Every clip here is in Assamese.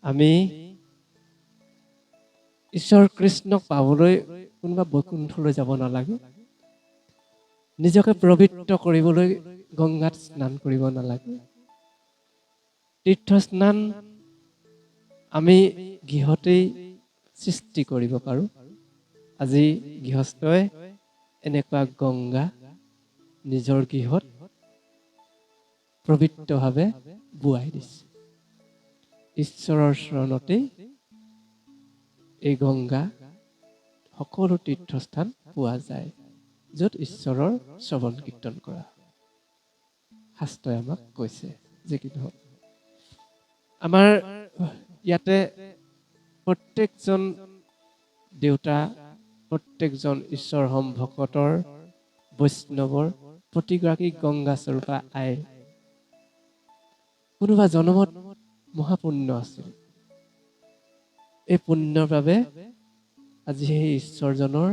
আমি ঈশ্বৰ কৃষ্ণক পাবলৈ কোনোবা বৈকুণ্ঠলৈ যাব নালাগে, নিজকে পবিত্ৰ কৰিবলৈ গংগাত স্নান কৰিব নালাগে। তীৰ্থ স্নান আমি গৃহতেই সৃষ্টি কৰিব পাৰোঁ। আজি গৃহস্থই এনেকুৱা গংগা নিজৰ গৃহত পবিত্ৰভাৱে বোৱাই দিছে। ঈশ্বৰৰ চৰণতেই এই গংগা সকলো তীৰ্থস্থান পোৱা যায়, য'ত ঈশ্বৰৰ শ্ৰৱণ কীৰ্তন কৰা শাস্ত্ৰই আমাক কৈছে। যে কি নহওক, আমাৰ ইয়াতে প্ৰত্যেকজন দেউতা, প্ৰত্যেকজন ঈশ্বৰ ভকতৰ, বৈষ্ণৱৰ প্ৰতিগৰাকী গংগা স্বৰূপা আই কোনোবা জনমত মহাপুণ্য আছিল। এই পুণ্যৰ বাবে আজি সেই ঈশ্বৰজনৰ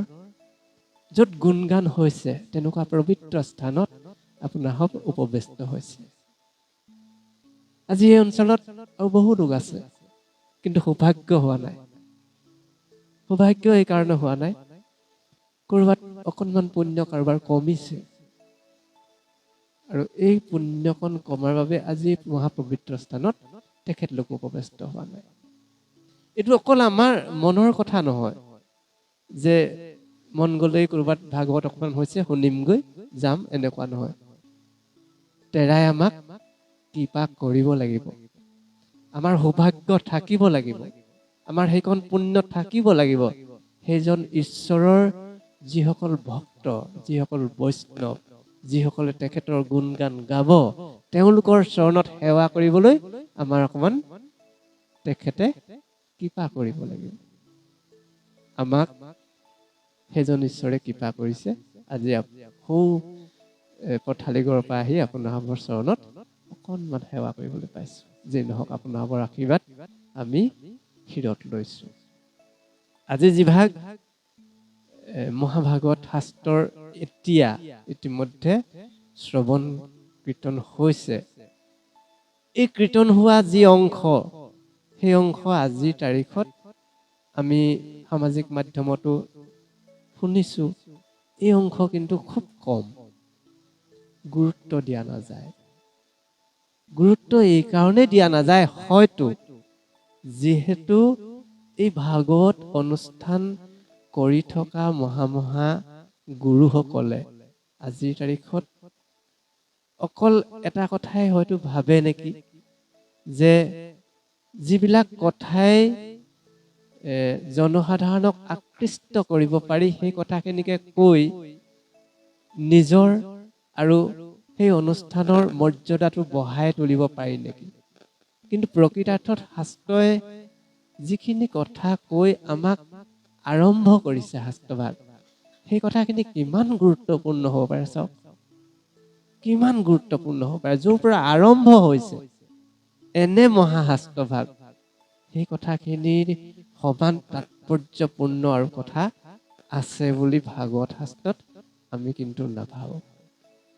য'ত গুণগান হৈছে তেনেকুৱা পবিত্ৰ স্থানত আপোনাৰ সব উপবেষ্ট হৈছে। আজি এই অঞ্চলত আৰু বহু লোক আছে, কিন্তু সৌভাগ্য হোৱা নাই। সৌভাগ্য এই কাৰণে হোৱা নাই, ক'ৰবাত অকণমান পুণ্য কাৰোবাৰ কমিছে, আৰু এই পুণ্যকণ কমাৰ বাবে আজি মহাপবিত্ৰ স্থানত তেখেতলোক উপবেষ্ট হোৱা নাই। এইটো অকল আমাৰ মনৰ কথা নহয় যে মন গ'লেই ক'ৰবাত ভাগৱত অকণমান হৈছে শুনিমগৈ যাম, এনেকুৱা নহয়। তেৰাই আমাক কৃপা কৰিব লাগিব, আমাৰ সৌভাগ্য থাকিব লাগিব, আমাৰ সেইকণ পুণ্য থাকিব লাগিব। সেইজন ঈশ্বৰৰ যিসকল ভক্ত, যিসকল বৈষ্ণৱ, যিসকলে তেখেতৰ গুণগান গাব, তেওঁলোকৰ চৰণত সেৱা কৰিবলৈ আমাৰ অকণমান তেখেতে কৃপা কৰিব লাগিব। আমাক সেইজন ঈশ্বৰে কৃপা কৰিছে। আজি সৌ পথালিগড়ৰ পৰা আহি আপোনালোকৰ চৰণত অকণমান সেৱা কৰিবলৈ পাইছোঁ। যি নহওক, আপোনালোকৰ আশীৰ্বাদ আমি শিৰত লৈছোঁ। আজি যিভাগ মহাভাগৱত শাস্ত্ৰৰ এতিয়া ইতিমধ্যে শ্ৰৱণ কীৰ্তন হৈছে, এই কীৰ্তন হোৱা যি অংশ, সেই অংশ আজিৰ তাৰিখত আমি সামাজিক মাধ্যমতো শুনিছোঁ। এই অংশ কিন্তু খুব কম গুৰুত্ব দিয়া নাযায়। গুৰুত্ব এই কাৰণে দিয়া নাযায়, হয়তো যিহেতু এই ভাগৱত অনুষ্ঠান কৰি থকা মহা গুৰুসকলে আজিৰ তাৰিখত অকল এটা কথাই হয়তো ভাবে নেকি, যে যিবিলাক কথাই জনসাধাৰণক আকৃষ্ট কৰিব পাৰি সেই কথাখিনিকে কৈ নিজৰ আৰু সেই অনুষ্ঠানৰ মৰ্যাদাটো বঢ়াই তুলিব পাৰি নেকি। কিন্তু প্ৰকৃতাৰ্থত শাস্ত্ৰই যিখিনি কথা কৈ আমাক আৰম্ভ কৰিছে শাস্ত্ৰভাগ, সেই কথাখিনি কিমান গুৰুত্বপূৰ্ণ হ'ব পাৰে চাওক, কিমান গুৰুত্বপূৰ্ণ হ'ব পাৰে। য'ৰ পৰা আৰম্ভ হৈছে এনে মহাশাস্ত্ৰভাগ, সেই কথাখিনিৰ সমান তাৎপৰ্যপূৰ্ণ আৰু কথা আছে বুলি ভাগৱত শাস্ত্ৰত আমি কিন্তু নাভাবোঁ।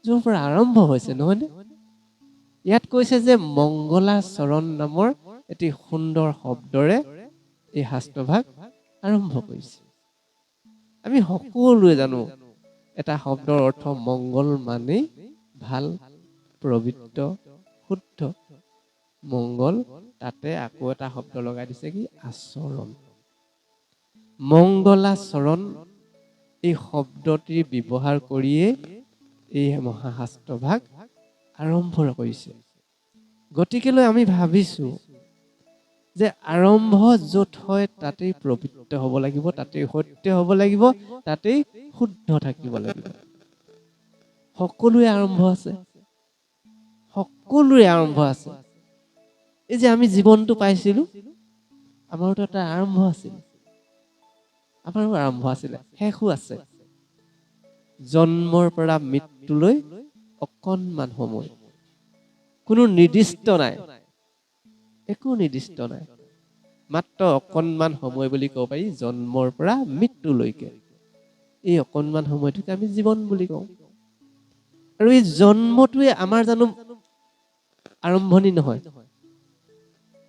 য'ৰ পৰা আৰম্ভ হৈছে, নহয়নে? ইয়াত কৈছে যে মংগলা চৰণ নামৰ এটি সুন্দৰ শব্দৰে এই শাস্ত্ৰভাগ আৰম্ভ কৰিছে। আমি সকলোৱে জানো এটা শব্দৰ অৰ্থ মংগল মানেই ভাল, পবিত্ৰ, শুদ্ধ। মংগল, তাতে আকৌ এটা শব্দ লগাই দিছে কি আচৰণ। মংগলাচৰণ এই শব্দটি ব্যৱহাৰ কৰিয়ে এই মহাশাস্ত্ৰভাগ আৰম্ভ কৰিছে। গতিকেলৈ আমি ভাবিছোঁ যে আৰম্ভ য'ত হয় তাতেই পবিত্ৰ হ'ব লাগিব, তাতেই সত্য হ'ব লাগিব, তাতেই শুদ্ধ থাকিব লাগিব। সকলোৰে আৰম্ভ আছে, সকলোৰে আৰম্ভ আছে। এই যে আমি জীৱনটো পাইছিলোঁ, আমাৰোতো এটা আৰম্ভ আছিল, আমাৰো আৰম্ভ আছিলে, শেষো আছে। জন্মৰ পৰা মৃত্যুলৈ অকণমান সময়, কোনো নিৰ্দিষ্ট নাই, একো নিৰ্দিষ্ট নাই, মাত্ৰ অকণমান সময় বুলি ক'ব পাৰি। জন্মৰ পৰা মৃত্যুলৈকে এই অকণমান সময়টোকে আমি জীৱন বুলি কওঁ। আৰু এই জন্মটোৱে আমাৰ জানো আৰম্ভণি নহয়?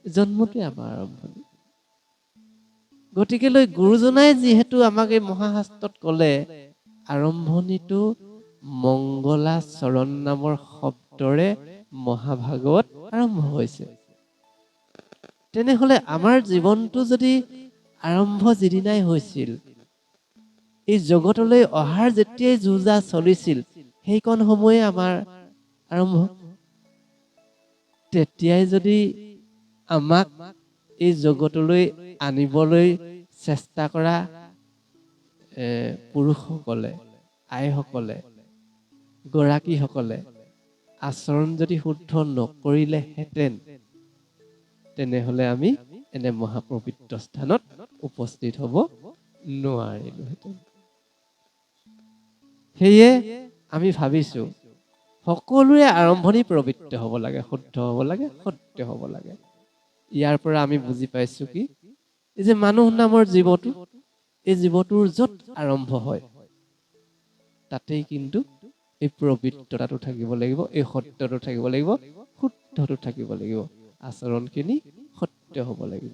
জন্মটোৱে আমাৰ আৰম্ভণি। গতিকেলৈ গুৰুজনাই যিহেতু আমাক এই মহাশাস্ত্ৰত ক'লে আৰম্ভণিটো মংগলাচৰণ নামৰ শব্দৰে মহাভাগৱত আৰম্ভ হৈছে। তেনেহলে আমাৰ জীৱনটো যদি আৰম্ভ যিদিনাই হৈছিল, এই জগতলৈ অহাৰ যেতিয়াই যুঁজা চলিছিল, সেইকণ সময়ে আমাৰ আৰম্ভ। তেতিয়াই যদি আমাক এই জগতলৈ আনিবলৈ চেষ্টা কৰা পুৰুষসকলে, আইসকলে, গৰাকীসকলে আচৰণ যদি শুদ্ধ নকৰিলেহেঁতেন, তেনেহলে আমি এনে মহাপবিত্ৰ স্থানত উপস্থিত হ'ব নোৱাৰিলোহেঁতেন। সেয়ে আমি ভাবিছো সকলোৰে আৰম্ভণি পবিত্ৰ হ'ব লাগে, শুদ্ধ হ'ব লাগে, সত্য হ'ব লাগে। ইয়াৰ পৰা আমি বুজি পাইছো কি, এই যে মানুহ নামৰ জীৱটো, এই জীৱটোৰ য'ত আৰম্ভ হয় তাতেই কিন্তু এই পবিত্ৰতাটো থাকিব লাগিব, এই সত্যটো থাকিব লাগিব, শুদ্ধটো থাকিব লাগিব, আচৰণখিনি সত্য হ'ব লাগিব।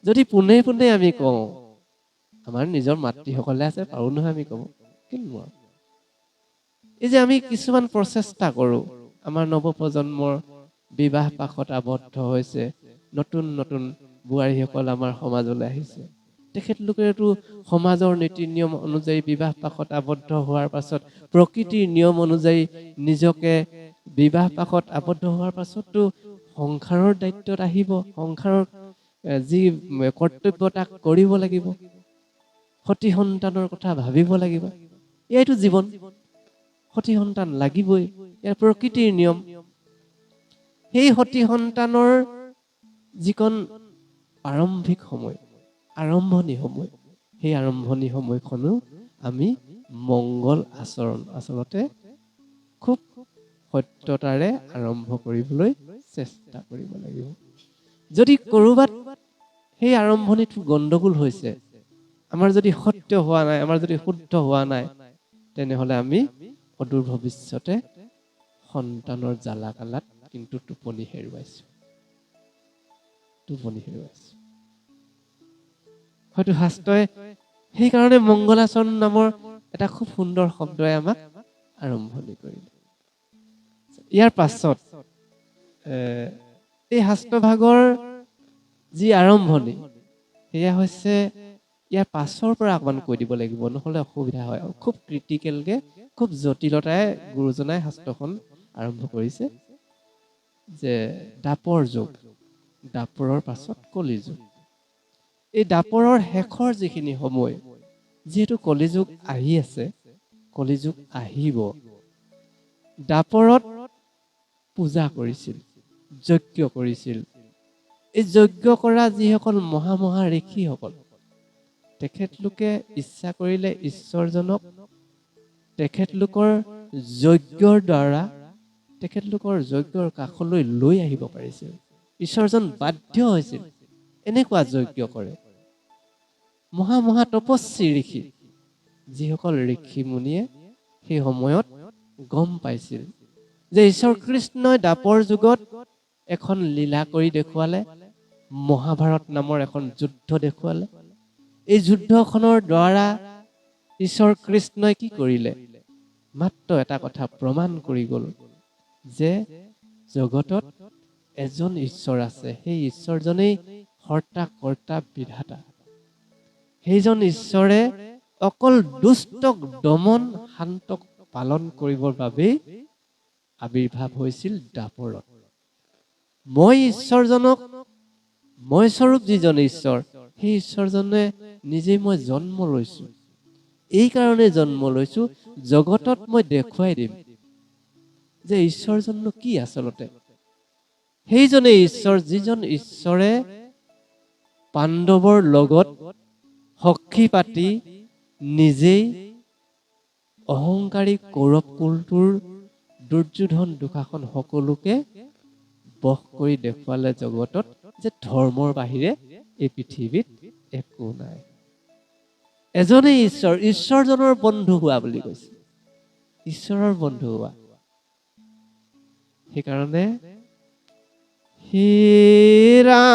যদি পোনে পোনে আমি কওঁ, আমাৰ নিজৰ মাতৃসকলে আছে, পাৰো নহয় আমি ক'ব, কিন্তু নোৱাৰো। এই যে আমি কিছুমান প্ৰচেষ্টা কৰোঁ, আমাৰ নৱপ্ৰজন্মৰ বিবাহ পাশত আবদ্ধ হৈছে, নতুন নতুন বোৱাৰীসকল আমাৰ সমাজলৈ আহিছে, তেখেতলোকেতো সমাজৰ নীতি নিয়ম অনুযায়ী বিবাহ পাশত আবদ্ধ হোৱাৰ পাছত, প্ৰকৃতিৰ নিয়ম অনুযায়ী নিজকে বিবাহ পাশত আবদ্ধ হোৱাৰ পাছততো সংসাৰৰ দায়িত্বত আহিব, সংসাৰৰ যি কৰ্তব্য তাক কৰিব লাগিব, সতি সন্তানৰ কথা ভাবিব লাগিব। এইটো জীৱন, সতি সন্তান লাগিবই, ইয়াৰ প্ৰকৃতিৰ নিয়ম। সেই সতি সন্তানৰ যিকণ প্ৰাৰম্ভিক সময়, আৰম্ভণি সময়, সেই আৰম্ভণি সময়খনো আমি মংগল আচৰণ, আচলতে খুব সত্যতাৰে আৰম্ভ কৰিবলৈ চেষ্টা কৰিব লাগিব। যদি কৰবাত সেই আৰম্ভণিটো গণ্ডগোল হৈছে, আমাৰ যদি সত্য হোৱা নাই, আমাৰ যদি শুদ্ধ হোৱা নাই, তেনেহলে আমি অদূৰ ভৱিষ্যতে সন্তানৰ জ্বালা কালাত কিন্তু টোপনি হেৰুৱাইছো। হয়তো শাস্ত্ৰই সেইকাৰণে মংগলাচৰণ নামৰ এটা খুব সুন্দৰ শব্দই আমাক আৰম্ভণি কৰিলে। ইয়াৰ পাছত এই শাস্ত্ৰভাগৰ যি আৰম্ভণি, সেয়া হৈছে ইয়াৰ পাছৰ পৰা অকমান কৈ দিব লাগিব, নহলে অসুবিধা হয়। খুব ক্ৰিটিকেলকে, খুব জটিলতাৰে গুৰুজনাই শাস্ত্ৰখন আৰম্ভ কৰিছে যে দাপৰ যুগ, দাপৰৰ পাছত কলি যুগ। এই দাপৰৰ শেষৰ যিখিনি সময়, যিহেতু কলিযুগ আহি আছে, কলিযুগ আহিব, দাপৰত পূজা কৰিছিল, যজ্ঞ কৰিছিল। এই যজ্ঞ কৰা যিসকল মহা ঋষিসকল, তেখেতলোকে ইচ্ছা কৰিলে ঈশ্বৰজনক তেখেতলোকৰ যজ্ঞৰ দ্বাৰা তেখেতলোকৰ যজ্ঞৰ কাষলৈ লৈ আহিব পাৰিছিল। ঈশ্বৰজন বাধ্য হৈছিল এনেকুৱা যজ্ঞ কৰে। মহা তপস্বী ঋষি, যিসকল ঋষি মুনিয়ে সেই সময়ত গম পাইছিল যে ঈশ্বৰ কৃষ্ণই দাপৰ যুগত এখন লীলা কৰি দেখুৱালে, মহাভাৰত নামৰ এখন যুদ্ধ দেখুৱালে। এই যুদ্ধখনৰ দ্বাৰা ঈশ্বৰ কৃষ্ণই কি কৰিলে? মাত্ৰ এটা কথা প্ৰমাণ কৰি গ'ল যে জগতত এজন ঈশ্বৰ আছে, সেই ঈশ্বৰজনেই হৰ্তা কৰ্তা বিধাতা। সেইজন ঈশ্বৰে অকল দুষ্টক দমন শান্তক পালন কৰিবৰ বাবেই আবিৰ্ভাৱ হৈছিল দাপৰত। মই ঈশ্বৰজনক, মই স্বৰূপ যিজন ঈশ্বৰ, সেই ঈশ্বৰজনে নিজেই মই জন্ম লৈছো। এই কাৰণে জন্ম লৈছো, জগতত মই দেখুৱাই দিম যে ঈশ্বৰজননো কি আচলতে। সেইজনে ঈশ্বৰ, যিজন ঈশ্বৰে পাণ্ডৱৰ লগত সখী পাতি নিজেই অহংকাৰী কৌৰৱ কুলটোৰ দুৰ্যোধন দুঃশাসন সকলোকে বশ কৰি দেখুৱালে জগতত যে ধৰ্মৰ বাহিৰে এই পৃথিৱীত একো নাই। এজনেই ঈশ্বৰ, ঈশ্বৰজনৰ বন্ধু হোৱা বুলি কৈছে, ঈশ্বৰৰ বন্ধু হোৱা। সেইকাৰণে হীৰা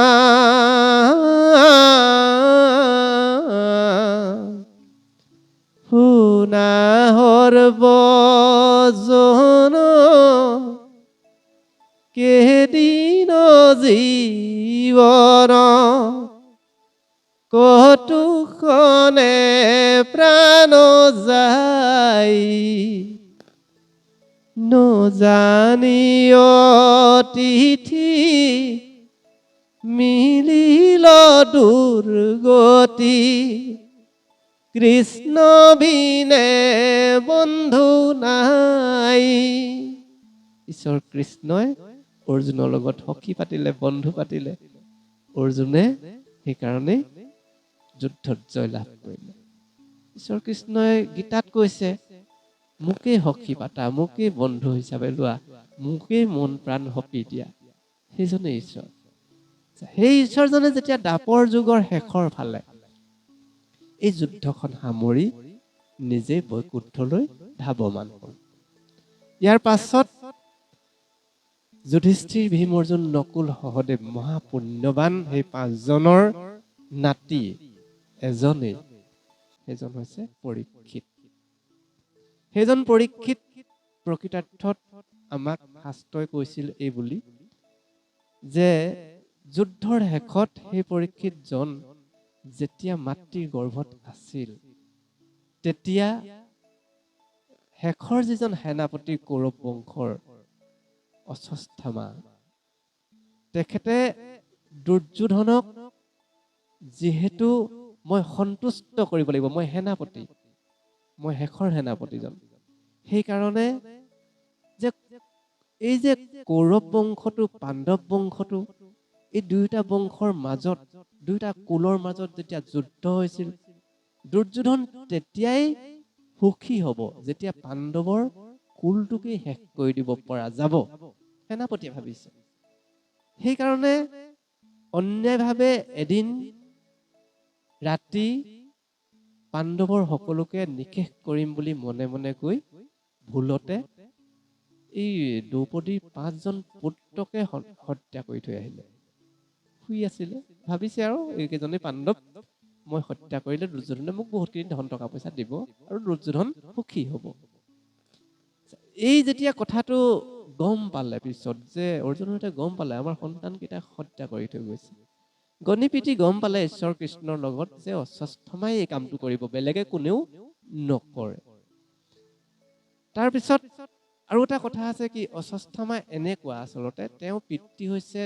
শুনাহৰ বজন কেদিন জীৱন কটুখনে প্ৰাণ যায় নজানি অতিথি মিলিল দুৰ্গতি কৃষ্ণ বিনে বন্ধু নাই। ঈশ্বৰ কৃষ্ণই অৰ্জুনৰ লগত সখী পাতিলে, বন্ধু পাতিলে। অৰ্জুনে সেইকাৰণে যুদ্ধত জয়লাভ কৰিলে। ঈশ্বৰ কৃষ্ণই গীতাত কৈছে, মোকেই সখী পাতা, মোকেই বন্ধু হিচাপে লোৱা, মোকেই মন প্ৰাণ সঁপি দিয়া। সেইজনে ঈশ্বৰ। সেই ঈশ্বৰজনে যেতিয়া দাপৰ যুগৰ শেষৰ ফালে এই যুদ্ধখন সামৰি নিজে বৈকুণ্ঠলৈ ধাৱমান হ'ল। ইয়াৰ পাছত যুধিষ্ঠিৰ, ভীম, অৰ্জুন, নকুল, সহদেৱ মহাপুণ্যৱান সেই 5জনৰ নাতি এজনেই, সেইজন হৈছে পৰীক্ষিত। সেইজন পৰীক্ষিত প্ৰকৃতাৰ্থত আমাক শাস্ত্ৰই কৈছিল এই বুলি যে যুদ্ধৰ শেষত সেই পৰীক্ষিতজন যেতিয়া মাতৃৰ গৰ্ভত আছিল তেতিয়া শেষৰ যিজন সেনাপতি কৌৰৱ বংশৰ অশ্বত্থামা, তেখেতে দুৰ্যোধনক যিহেতু মই সন্তুষ্ট কৰিব লাগিব, মই সেনাপতি, মই শেষৰ সেনাপতিজন, সেইকাৰণে যে এই যে কৌৰৱ বংশটো পাণ্ডৱ বংশটো এই দুয়োটা বংশৰ মাজত, দুয়োটা কুলৰ মাজত যেতিয়া যুদ্ধ হৈছিল, দুৰ্যোধন তেতিয়াই সুখী হ'ব যেতিয়া পাণ্ডৱৰ কুলটোকে শেষ কৰি দিব পৰা যাব, সেনাপতিয়ে ভাবিছে। সেইকাৰণে অন্যায়ভাৱে এদিন ৰাতি পাণ্ডৱৰ সকলোকে নিশেষ কৰিম বুলি মনে মনে কৈ ভুলতে এই দ্ৰৌপদীৰ 5জন পুত্ৰকে হত্যা কৰি থৈ আহিলে। শুই আছিলে, ভাবিছে আৰু এইকেইজনে পাণ্ডৱ মই হত্যা কৰিলে দুৰ্যোধনে মোক বহুতখিনি ধন টকা পইচা দিব আৰু দুৰ্যোধন সুখী হ'ব। এই যেতিয়া কথাটো গম পালে পিছত যে অৰ্জুনহঁতে গম পালে আমাৰ সন্তানকেইটাক হত্যা কৰি থৈ গৈছে, গণি পিটি গম পালে ঈশ্বৰ কৃষ্ণৰ লগত যে অশ্বত্থামাই এই কামটো কৰিব, বেলেগে কোনেও নকৰে। তাৰপিছত আৰু এটা কথা আছে কি, অশ্বত্থামা এনেকুৱা আচলতে তেওঁৰ পিতৃ হৈছে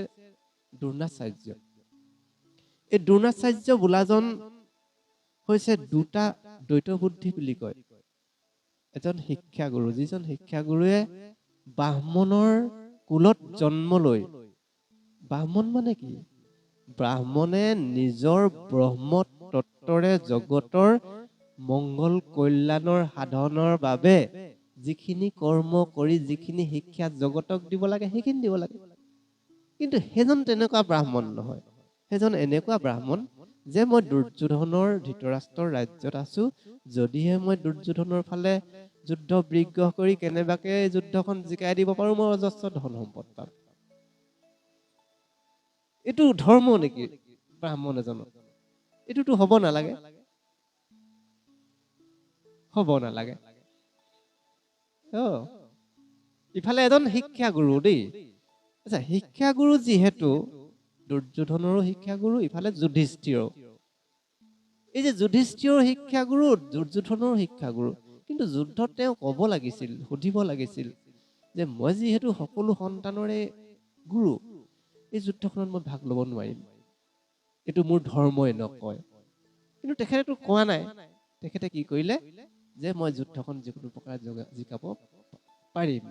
দ্ৰোণাচাৰ্য। এই দ্ৰোণাচাৰ্য বোলাজন হৈছে দুটা দ্বৈত বুদ্ধি বুলি কয়। এজন শিক্ষাগুৰু, যিজন শিক্ষাগুৰুৱে ব্ৰাহ্মণৰ কুলত জন্ম লৈ, ব্ৰাহ্মণ মানে কি, ব্ৰাহ্মণে নিজৰ ব্ৰহ্ম তত্ত্বৰে জগতৰ মংগল কল্যাণৰ সাধনৰ বাবে যিখিনি কৰ্ম কৰি যিখিনি শিক্ষা জগতক দিব লাগে সেইখিনি দিব লাগে। কিন্তু সেইজন তেনেকুৱা ব্ৰাহ্মণ নহয়। সেইজন এনেকুৱা ব্ৰাহ্মণ যে মই দুৰ্যোধনৰ ধৃতৰাষ্ট্ৰৰ ৰাজ্যত আছো, যদিহে মই দুৰ্যোধনৰ ফালে যুদ্ধ বিগ্ৰহ কৰি কেনেবাকে যুদ্ধখন জিকাই দিব পাৰো, মই অজস্ৰ ধন সম্পদ পাম। এইটো ধৰ্ম নেকি ব্ৰাহ্মণ এজনৰ? এইটোতো হ'ব নালাগে, হ'ব নালাগে। ইফালে এজন শিক্ষাগুৰু দেই, আচ্ছা শিক্ষাগুৰু যিহেতু দুৰ্যোধনৰো শিক্ষাগুৰু, ইফালে যুধিষ্ঠিৰো। এই যে যুধিষ্ঠিৰৰ শিক্ষাগুৰু, দুৰ্যোধনৰ শিক্ষাগুৰু, কিন্তু যুদ্ধত তেওঁ ক'ব লাগিছিল, সুধিব লাগিছিল যে মই যিহেতু সকলো সন্তানৰে গুৰু, এই যুদ্ধখনত মই ভাগ ল'ব নোৱাৰিম, এইটো মোৰ ধৰ্মই নকয়। কিন্তু তেখেতেতো কোৱা নাই। তেখেতে কি কৰিলে যে মই যুদ্ধখন যিকোনো প্ৰকাৰে জিকাব পাৰিম।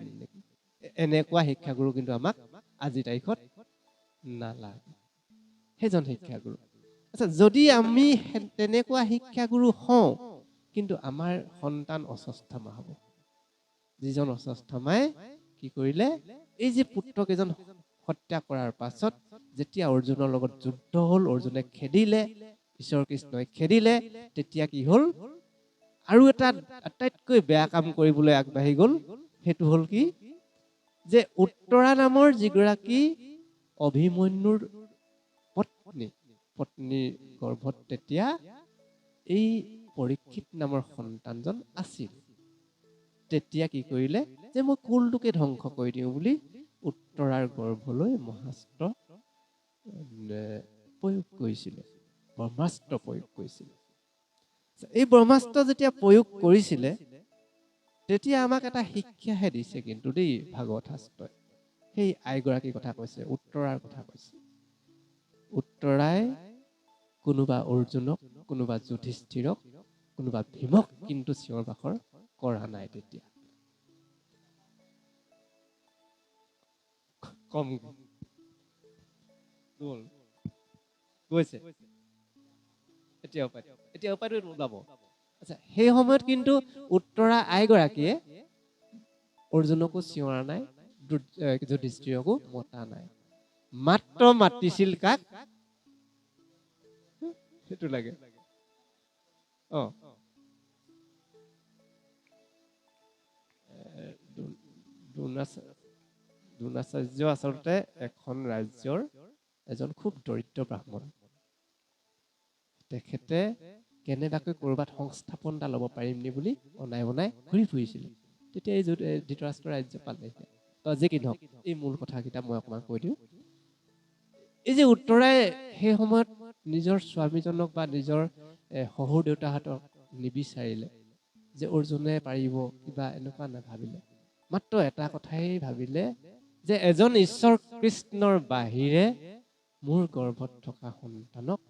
এনেকুৱা শিক্ষাগুৰু কিন্তু আমাক আজিৰ তাৰিখত নালাগে। সেইজন শিক্ষাগুৰু। আচ্ছা, যদি আমি তেনেকুৱা শিক্ষাগুৰু হওঁ, কিন্তু আমাৰ সন্তান অশ্বত্থামা হ'ব, যিজন অশ্বত্থামাই কি কৰিলে, এই যে পুত্ৰকেইজন হত্যা কৰাৰ পাছত যেতিয়া অৰ্জুনৰ লগত যুদ্ধ হ'ল, অৰ্জুনে খেদিলে, ঈশ্বৰ কৃষ্ণই খেদিলে, তেতিয়া কি হ'ল, আৰু এটা আটাইতকৈ বেয়া কাম কৰিবলৈ আগবাঢ়ি গ'ল। সেইটো হ'ল কি, যে উত্তৰা নামৰ যিগৰাকী অভিমন্যুৰ পত্নীৰ গৰ্ভত তেতিয়া এই পৰীক্ষিত নামৰ সন্তানজন আছিল। তেতিয়া কি কৰিলে যে মই কুলটোকে ধ্বংস কৰি দিওঁ বুলি উত্তৰাৰ গৰ্ভলৈ মহাস্ত্ৰ প্ৰয়োগ কৰিছিলে, ব্ৰহ্মাস্ত্ৰ প্ৰয়োগ কৰিছিলে। এই ব্ৰহ্মাস্ত্ৰ যেতিয়া প্ৰয়োগ কৰিছিলে তেতিয়া আমাক এটা শিক্ষাহে দিছে কিন্তু দেই ভাগৱত শাস্ত্ৰই। সেই আইগৰাকীৰ কথা কৈছে, উত্তৰাৰ কথা কৈছে। উত্তৰাই কোনোবা অৰ্জুনক, কোনোবা যুধিষ্ঠিৰক, কোনোবা ভীমক কিন্তু চিঞৰ বাখৰ কৰা নাই। তেতিয়া কম গৈছে এতিয়া উপায়টো নোলাব। আচ্ছা, সেই সময়ত কিন্তু উত্তৰা আইগৰাকীয়ে অৰ্জুনকো চিঞৰা নাই, যুধিষ্ঠিৰকো মতা নাই, মাত্ৰ মাতিছিল কাক? সেইটো লাগে। দ্ৰোণাচাৰ্য আচলতে এখন ৰাজ্যৰ এজন খুব দৰিদ্ৰ ব্ৰাহ্মণ। তেখেতে কেনেবাকৈ কৰবাত সংস্থাপন এটা ল'ব পাৰিম নি বুলি অনাই বনাই ঘূৰি ফুৰিছিল। তেতিয়া এই ধৃতৰাষ্ট্ৰ ৰাজ্য পালে। যি কি নহওক, এই মূল কথাকেইটা মই অকণমান কৈ দিওঁ। এই যে উত্তৰাই সেই সময়ত নিজৰ স্বামীজনক বা নিজৰ শহুৰ দেউতাহঁতক নিবিচাৰিলে যে অৰ্জুনে পাৰিব কিবা, এনেকুৱা নাভাবিলে। মাত্ৰ এটা কথাই ভাবিলে যে এজন ঈশ্বৰ কৃষ্ণৰ বাহিৰে মোৰ গৰ্ভত থকা সন্তানক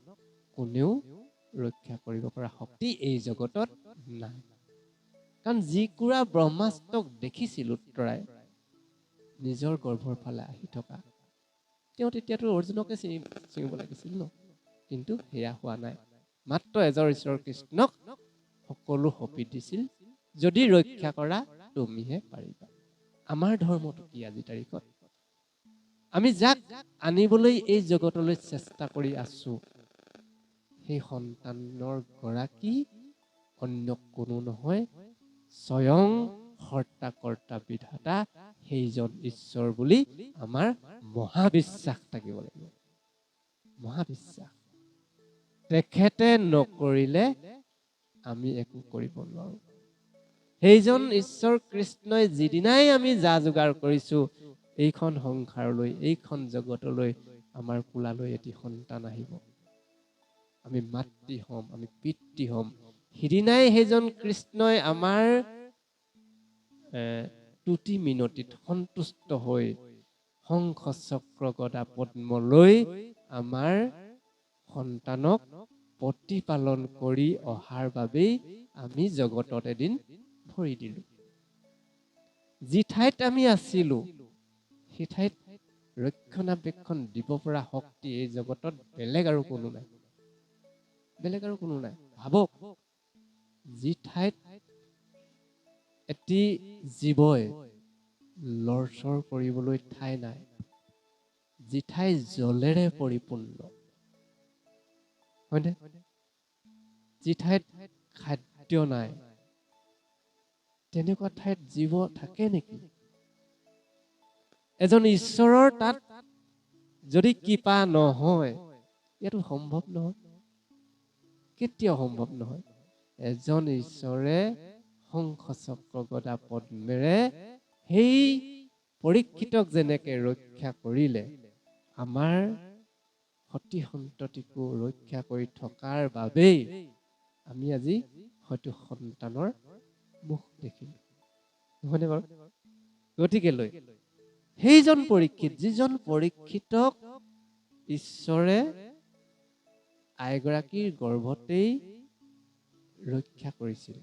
কোনেও ৰক্ষা কৰিব পৰা শক্তি এই জগতত নাই। কাৰণ যিকুৰা ব্ৰহ্মাস্ত্ৰক দেখিছিল উত্তৰাই নিজৰ গৰ্ভৰ ফালে আহি থকা, তেওঁ তেতিয়াতো অৰ্জুনকে চিঙিব লাগিছিল ন, কিন্তু সেয়া হোৱা নাই। মাত্ৰ এজন ঈশ্বৰ কৃষ্ণক সকলো সঁপি দিছিল, যদি ৰক্ষা কৰা তুমিহে পাৰিবা। আমাৰ ধৰ্মটো কি আজি তাৰিখত? আমি যাক আনিবলৈ এই জগতলৈ চেষ্টা কৰি আছো, সেই সন্তানৰ গৰাকী অন্য কোনো নহয়, স্বয়ং হৰ্তা কৰ্তা বিধাতা সেইজন ঈশ্বৰ বুলি আমাৰ মহাবিশ্বাস থাকিব লাগিব। মহাবিশ্বাস। তেখেতে নকৰিলে আমি একো কৰিব নোৱাৰো। সেইজন ঈশ্বৰ কৃষ্ণই যিদিনাই আমি যা যোগাৰ কৰিছো এইখন সংসাৰলৈ, এইখন জগতলৈ, আমাৰ কোলালৈ এটি সন্তান আহিব, আমি মাতৃ হ'ম, আমি পিতৃ হ'ম, সিদিনাই সেইজন কৃষ্ণই আমাৰ তুতি মিনতিত সন্তুষ্ট হৈ শংখ চক্ৰ গদা পদ্ম লৈ আমাৰ সন্তানক প্ৰতিপালন কৰি অহাৰ বাবেই আমি জগতত এদিন ভৰি দিলো। যি ঠাইত আমি আছিলো সেই ঠাইত ৰক্ষণাবেক্ষণ দিব পৰা শক্তি এই জগতত বেলেগ আৰু কোনো নাই, বেলেগ আৰু কোনো নাই। ভাবক, যি ঠাইত এটি জীৱই লৰচৰ কৰিবলৈ ঠাই নাই, যি ঠাই জলেৰে পৰিপূৰ্ণ, হয়নে? যি ঠাইত খাদ্য নাই, তেনেকুৱা ঠাইত জীৱ থাকে নেকি? এজন ঈশ্বৰৰ তাত যদি কৃপা নহয়, ইয়াতো সম্ভৱ নহয়, কেতিয়াও সম্ভৱ নহয়। এজন ঈশ্বৰে শংখ চক্ৰ গদা পদ্মেৰে সেই পৰীক্ষিতক যেনেকে ৰক্ষা কৰিলে, আমাৰ সতি সন্ততিকো ৰক্ষা কৰি থকাৰ বাবেই আমি আজি হয়তো সন্তানৰ মুখ দেখিলো, নহয়নে বাৰু? গতিকে লৈ সেইজন পৰীক্ষিত, যিজন পৰীক্ষিতক ঈশ্বৰে আইগৰাকীৰ গৰ্ভতেই ৰক্ষা কৰিছিল,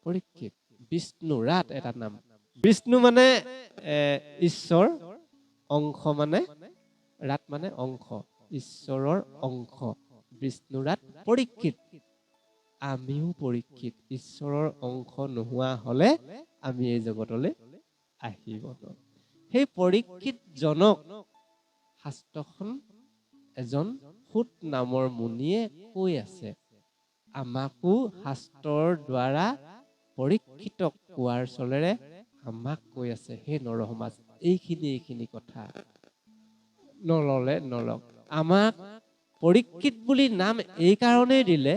পৰীক্ষিত। বিষ্ণু ৰাত এটা নাম। বিষ্ণু মানে ঈশ্বৰ, অংশ মানে ৰাত মানে অংশ, ঈশ্বৰৰ অংশ। বিষ্ণু ৰাত পৰীক্ষিত। আমিও পৰীক্ষিত। ঈশ্বৰৰ অংশ নোহোৱা হলে আমি এই জগতলৈ আহিব নোৱাৰো। সেই পৰীক্ষিত জনক শাস্ত্ৰখন এজন সূত নামৰ মুনিয়ে কৈ আছে, আমাকো শাস্ত্ৰৰ দ্বাৰা পৰীক্ষিতক কোৱাৰ চলেৰে আমাক কৈ আছে, হে নৰসমাজ, এইখিনি কথা নলক। আমাক পৰীক্ষিত বুলি নাম এই কাৰণেই দিলে,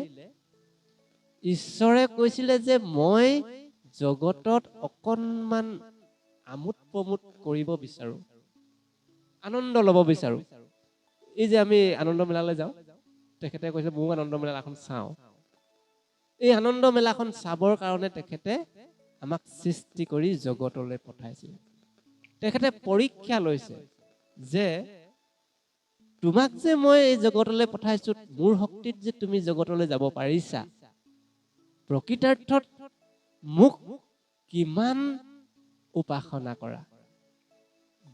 ঈশ্বৰে কৈছিলে যে মই জগতত অকণমান আমোদ প্ৰমোদ কৰিব বিচাৰো, আনন্দ ল'ব বিচাৰো। এই যে আমি আনন্দ মেলালৈ যাওঁ, তেখেতে কৈছে ময়ো আনন্দ মেলাখন চাওঁ। এই আনন্দ মেলাখন চাবৰ কাৰণে তেখেতে আমাক সৃষ্টি কৰি জগতলৈ পঠাইছিল। তেখেতে পৰীক্ষা লৈছে যে তোমাক যে মই এই জগতলৈ পঠাইছো, মোৰ শক্তিত যে তুমি জগতলৈ যাব পাৰিছা, প্ৰকৃতাৰ্থত মোক কিমান উপাসনা কৰা।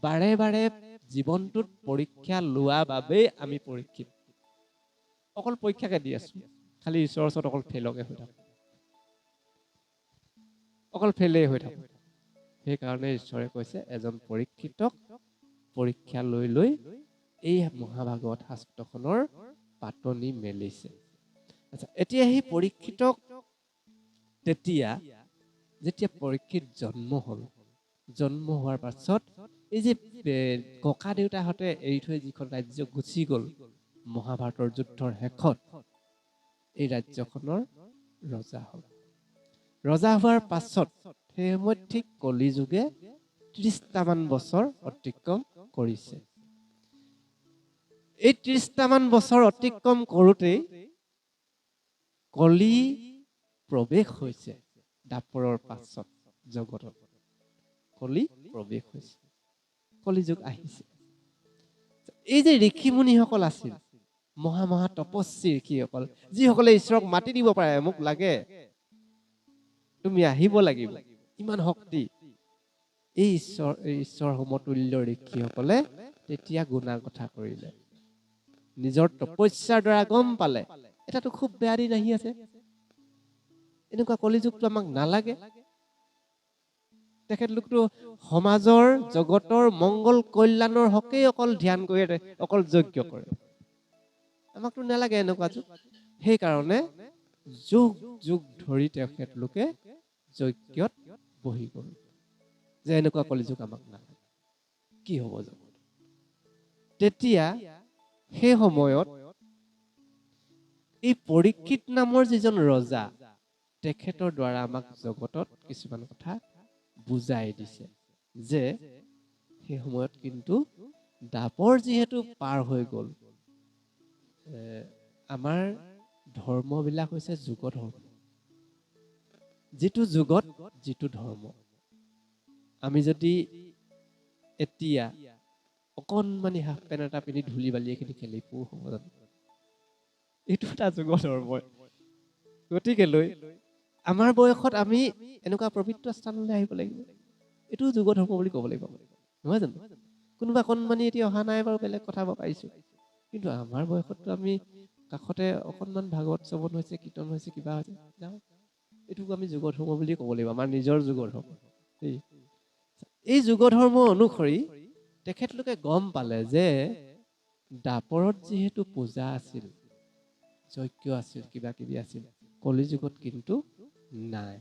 বাৰে বাৰে জীৱনটোত পৰীক্ষা লোৱা বাবেই আমি পৰীক্ষিত। অকল পৰীক্ষাকে দি আছো, খালি ঈশ্বৰৰ ওচৰত অকল ফেইলকে হৈ থাকো, অকল ফেইলেই হৈ থাকো। সেইকাৰণে ঈশ্বৰে কৈছে এজন পৰীক্ষিতক পৰীক্ষা লৈ লৈ এই মহাভাগৱত শাস্ত্ৰখনৰ পাতনি মেলিছে। আচ্ছা, এতিয়া সেই পৰীক্ষিতক যেতিয়া পৰীক্ষিত জন্ম হ'ল, জন্ম হোৱাৰ পাছত এই যে ককা দেউতাহঁতে এৰি থৈ যিখন ৰাজ্য গুচি গ'ল মহাভাৰতৰ যুদ্ধৰ শেষত, এই ৰাজ্যখনৰ ৰজা হ'ল। ৰজা হোৱাৰ পাছত সেই সময়ত ঠিক কলি যুগে 30টামান বছৰ অতিক্ৰম কৰিছে। এই 30টামান বছৰ অতিক্ৰম কৰোঁতেই কলি প্ৰৱেশ হৈছে। দাপৰৰ পাছত জগতত কলি প্ৰৱেশ হৈছে, কলিযুগ আহিছে। এই যে ঋষি মুনিসকল আছিল, মহা তপস্বী ঋষিসকল, যিসকলে ঈশ্বৰক মাতি দিব পাৰে মোক লাগে, তুমি আহিব লাগিব, ইমান শক্তি। এই ঈশ্বৰ সমতুল্য ঋষিসকলে তেতিয়া গুণাগথা কৰিলে, নিজৰ তপস্যাৰ দ্বাৰা গম পালে এটাতো খুব বেয়া দিন আহি আছে, এনেকুৱা কলিযুগটো আমাক নালাগে। তেখেতলোকতো সমাজৰ জগতৰ মংগল কল্যাণৰ হকেই অকল ধ্যান কৰি অকল যজ্ঞ কৰে, আমাকতো নালাগে এনেকুৱা যুগ। সেইকাৰণে যুগ যুগ ধৰি তেখেতলোকে যজ্ঞত বহি গ'ল যে এনেকুৱা কলিযুগ আমাক নালাগে, কি হ'ব জগত। তেতিয়া সেই সময়ত এই পৰীক্ষিত নামৰ যিজন ৰজা, তেখেতৰ দ্বাৰা আমাক জগতত কিছুমান কথা বুজাই দিছে যে সেই সময়ত কিন্তু দাপৰ যিহেতু পাৰ হৈ গ'ল, আমাৰ ধৰ্মবিলাক হৈছে যুগ ধৰ্ম। যিটো যুগত যিটো ধৰ্ম, আমি যদি এতিয়া অকণমানি হাফ পেণ্ট এটা পিন্ধি ধূলি বালি এইখিনি খেলি ফুৰো হ'ব জানো? এইটো এটা যুগ ধৰ্ম। গতিকে লৈ আমাৰ বয়সত আমি এনেকুৱা পবিত্ৰ স্থানলৈ আহিব লাগিব, এইটো যুগ ধৰ্ম বুলি ক'ব লাগিব, নহয় জানো? কোনোবা অকণমানি এতিয়া অহা নাই বাৰু, বেলেগ কথা পাৰিছো, কিন্তু আমাৰ বয়সততো আমি কাষতে অকণমান ভাগৱত শ্ৰৱণ হৈছে, কীৰ্তন হৈছে, কিবা হৈছে, যাওঁ, এইটোক আমি যুগ ধৰ্ম বুলি ক'ব লাগিব, আমাৰ নিজৰ যুগ ধৰ্ম। এই যুগ ধৰ্ম অনুসৰি তেখেতলোকে গম পালে যে দাপৰত যিহেতু পূজা আছিল, যজ্ঞ আছিল, কিবা কিবি আছিল, কলিযুগত কিন্তু নাই।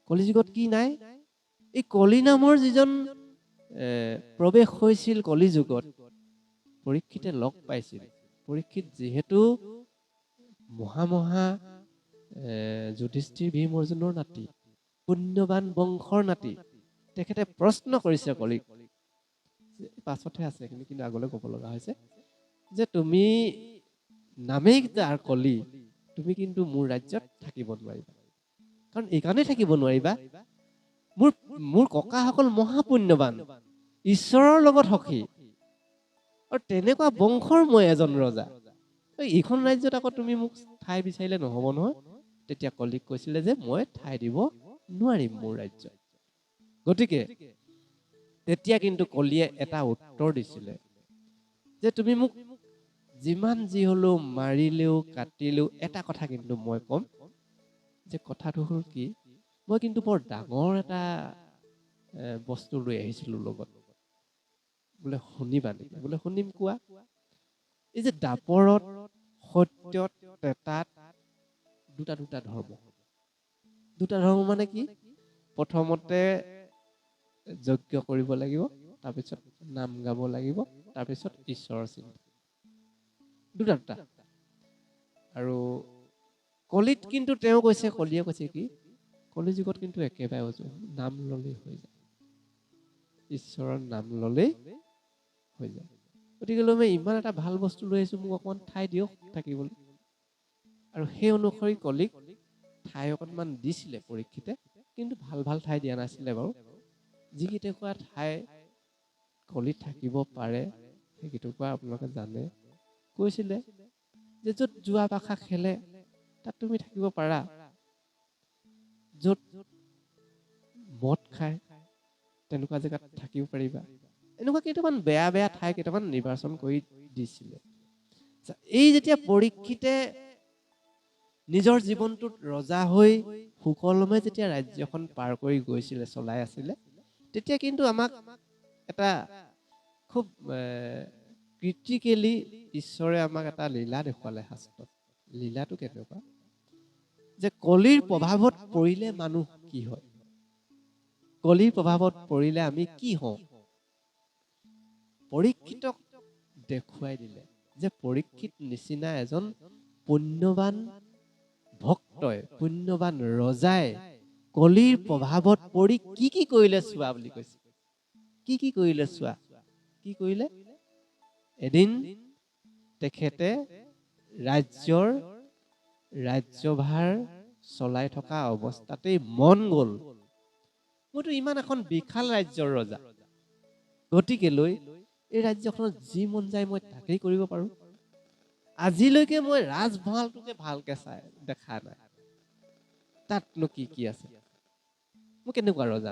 কলিযুগত কি নাই? এই কলি নামৰ যিজন প্ৰৱেশ হৈছিল কলিযুগত, পৰীক্ষিতে লগ পাইছিল। পৰীক্ষিত যিহেতু মহা যুধিষ্ঠিৰ ভীম অৰ্জুনৰ নাতি, পুণ্যৱান বংশৰ নাতি, তেখেতে প্ৰশ্ন কৰিছে কলিক, পাছতহে আছে এইখিনি, কিন্তু আগলৈ ক'ব লগা হৈছে যে তুমি নামেই যাৰ কলি, তুমি কিন্তু মোৰ ৰাজ্যত থাকিব নোৱাৰিবা। কাৰণ এইকাৰণেই থাকিব নোৱাৰিবা, মোৰ ককাসকল মহাপুণ্যৱান, ঈশ্বৰৰ লগত সখী, আৰু তেনেকুৱা বংশৰ মই এজন ৰজা, এইখন ৰাজ্যত আকৌ তুমি মোক ঠাই বিচাৰিলে নহ'ব নহয়। তেতিয়া কলিক কৈছিলে যে মই ঠাই দিব নোৱাৰিম মোৰ ৰাজ্যত। গতিকে তেতিয়া কিন্তু কলিয়ে এটা উত্তৰ দিছিলে যে তুমি মোক যিমান যি হ'লেও মাৰিলেও কাটিলেও এটা কথা কিন্তু মই ক'ম, যে কথাটো হ'ল কি, মই কিন্তু বৰ ডাঙৰ এটা বস্তু লৈ আহিছিলো লগত, বোলে শুনিবা নেকি? বোলে শুনিম, কোৱা। এই যে দাপৰত, সত্যত, ত্ৰেতাত দুটা ধৰ্ম। দুটা ধৰ্ম মানে কি? প্ৰথমতে যজ্ঞ কৰিব লাগিব, তাৰপিছত নাম গাব লাগিব, তাৰপিছত ঈশ্বৰৰ চিন্তা, দুটা। আৰু কলিত কিন্তু তেওঁ কৈছে, কলিয়ে কৈছে কি, কলি যুগত কিন্তু একেবাৰে উজু, নাম ললেই হৈ যায়, ঈশ্বৰৰ নাম ললেই হৈ যায়। গতিকে মই ইমান এটা ভাল বস্তু লৈ আহিছো, মোক অকণমান ঠাই দিয়ক থাকিবলৈ। আৰু সেই অনুসৰি কলিক ঠাই অকণমান দিছিলে পৰীক্ষিতে, কিন্তু ভাল ভাল ঠাই দিয়া নাছিলে বাৰু। যিকেইটুকুৰা ঠাই কলিত থাকিব পাৰে সেইকেইটুকুৰা আপোনালোকে জানে। কৈছিলে যে য'ত জুৱা পাখা খেলে তাত তুমি থাকিব পাৰা, য'ত মদ খায় তেনেকুৱা জেগাত থাকিব পাৰিবা। এনেকুৱা কেইটামান বেয়া বেয়া ঠাই কেইটামান নিৰ্বাচন কৰি দিছিলে। এই যেতিয়া পৰীক্ষিতে নিজৰ জীৱনটোত ৰজা হৈ সুকলমে যেতিয়া ৰাজ্যখন পাৰ কৰি গৈছিলে, চলাই আছিলে, তেতিয়া কিন্তু আমাক এটা খুব ক্ৰিটিকেলি ঈশ্বৰে আমাক এটা লীলা দেখুৱালে শাস্ত্ৰত। লীলাটো কেনেকুৱা যে কলিৰ প্ৰভাৱত পৰিলে মানুহ কি হয়, কলিৰ প্ৰভাৱত পৰিলে আমি কি হওঁ। পৰীক্ষিতক দেখুৱাই দিলে যে পৰীক্ষিত নিচিনা এজন পুণ্যৱান ভক্তই, পুণ্যৱান ৰজাই কলিৰ প্ৰভাৱত পৰি কি কি কৰিলে চোৱা বুলি কৈছে। কি কি কৰিলে চোৱা। কি কৰিলে? এদিন তেখেতে ৰাজ্যভাৰ চলাই থকা অৱস্থাতেই মন গ'ল, মইতো ইমান এখন বিশাল ৰাজ্যৰ ৰজা, গতিকে লৈ এই ৰাজ্যখনত যি মন যায় মই তাকেই কৰিব পাৰো। আজিলৈকে মই ৰাজভঁৰালটোকে ভালকে দেখা নাই, তাতনো কি কি আছে, মোৰ কেনেকুৱা ৰজা,